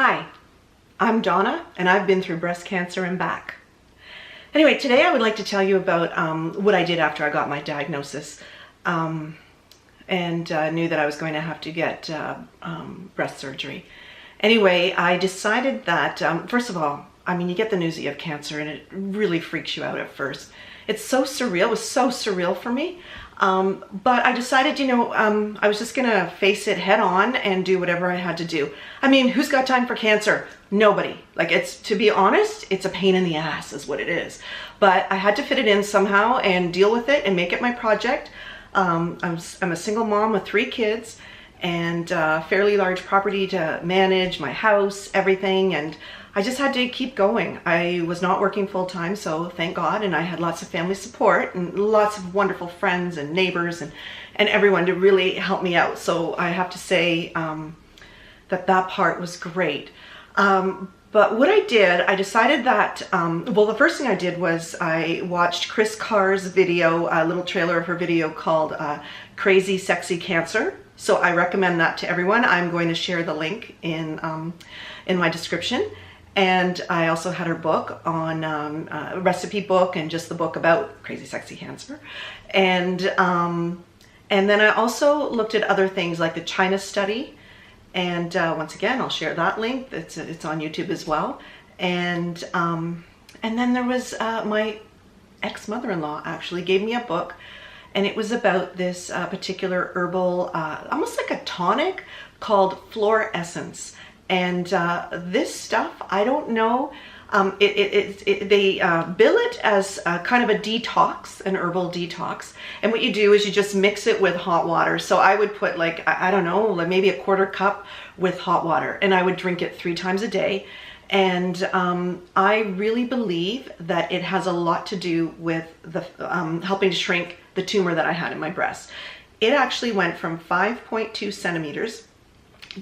Hi, I'm Donna, and I've been through breast cancer and back. Anyway, today I would like to tell you about what I did after I got my diagnosis and knew that I was going to have to get breast surgery. Anyway, I decided that, first of all, you get the news that you have cancer and it really freaks you out at first. It's so surreal. It was so surreal for me. But I decided, I was just going to face it head on and do whatever I had to do. Who's got time for cancer? Nobody. To be honest, it's a pain in the ass is what it is. But I had to fit it in somehow and deal with it and make it my project. I'm a single mom with 3 kids and a fairly large property to manage, my house, everything. And I just had to keep going. I was not working full time, so thank God. And I had lots of family support and lots of wonderful friends and neighbors and everyone to really help me out. So I have to say that part was great. But what I did, I decided that, the first thing I did was I watched Chris Carr's video, a little trailer of her video called Crazy Sexy Cancer. So I recommend that to everyone. I'm going to share the link in my description. And I also had her book on a recipe book and just the book about crazy sexy cancer. And then I also looked at other things like the China study. And once again, I'll share that link. It's on YouTube as well. And then there was my ex-mother-in-law actually gave me a book, and it was about this particular herbal, almost like a tonic called Flor Essence. And this stuff, I don't know, they bill it as kind of a detox, an herbal detox. And what you do is you just mix it with hot water. So I would put I don't know, maybe a 1/4 cup with hot water, and I would drink it 3 times a day. And I really believe that it has a lot to do with the helping to shrink the tumor that I had in my breast. It actually went from 5.2 centimeters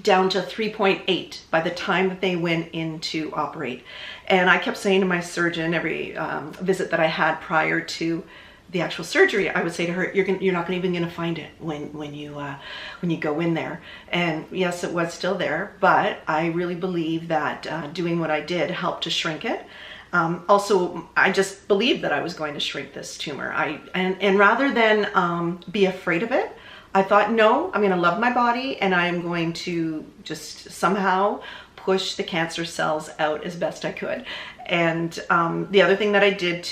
down to 3.8 by the time that they went in to operate. And I kept saying to my surgeon every visit that I had prior to the actual surgery, I would say to her, you're not even going to find it when you go in there. And yes, it was still there, but I really believe that doing what I did helped to shrink it. Also, I just believed that I was going to shrink this tumor. And rather than be afraid of it, I thought, no, I'm going to love my body and I'm going to just somehow push the cancer cells out as best I could. And the other thing that I did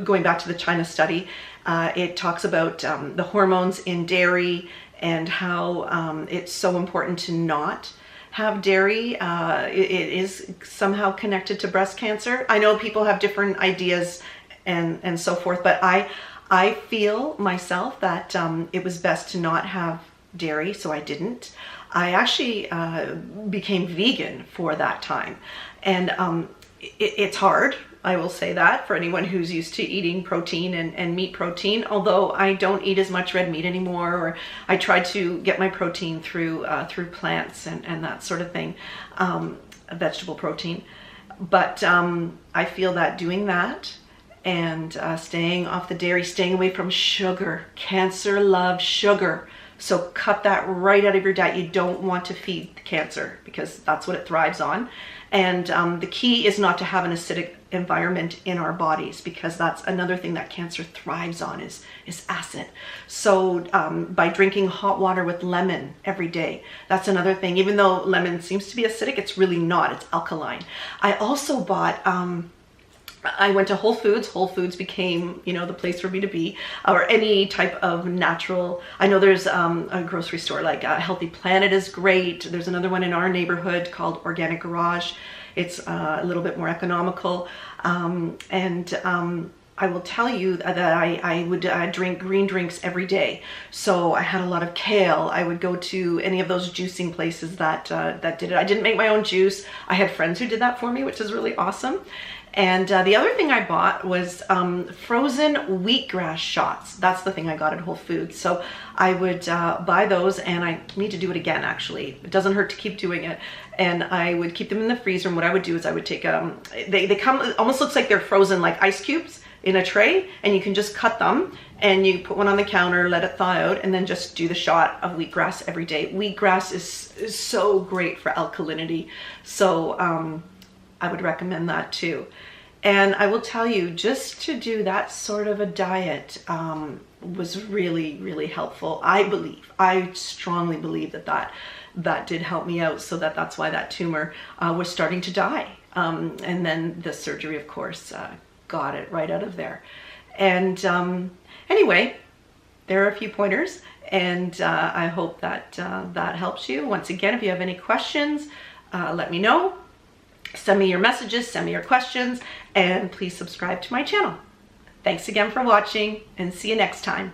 going back to the China study, it talks about the hormones in dairy and how it's so important to not have dairy. It is somehow connected to breast cancer. I know people have different ideas and so forth, but I feel myself that it was best to not have dairy, so I didn't. I actually became vegan for that time. And it's hard, I will say that, for anyone who's used to eating protein and meat protein, although I don't eat as much red meat anymore, or I try to get my protein through plants and that sort of thing, vegetable protein. But I feel that doing that and staying off the dairy, staying away from sugar. Cancer loves sugar. So cut that right out of your diet. You don't want to feed the cancer because that's what it thrives on. And the key is not to have an acidic environment in our bodies, because that's another thing that cancer thrives on is acid. So by drinking hot water with lemon every day, that's another thing. Even though lemon seems to be acidic, it's really not. It's alkaline. I also bought I went to Whole Foods. Whole Foods became, the place for me to be, or any type of natural. I know there's a grocery store like Healthy Planet is great. There's another one in our neighborhood called Organic Garage. It's a little bit more economical. I will tell you that I would drink green drinks every day. So I had a lot of kale. I would go to any of those juicing places that did it. I didn't make my own juice. I had friends who did that for me, which is really awesome. And the other thing I bought was frozen wheatgrass shots. That's the thing I got at Whole Foods. So I would buy those, and I need to do it again, actually. It doesn't hurt to keep doing it. And I would keep them in the freezer, and what I would do is I would take, they come, it almost looks like they're frozen like ice cubes. in a tray, and you can just cut them and you put one on the counter, let it thaw out, and then just do the shot of wheatgrass every day. Wheatgrass is so great for alkalinity. So I would recommend that too. And I will tell you, just to do that sort of a diet was really, really helpful. I strongly believe that did help me out, so that's why that tumor was starting to die. And then the surgery, of course, got it right out of there. And anyway, there are a few pointers, and I hope that that helps you. Once again, if you have any questions, let me know. Send me your messages, send me your questions, and please subscribe to my channel. Thanks again for watching, and see you next time.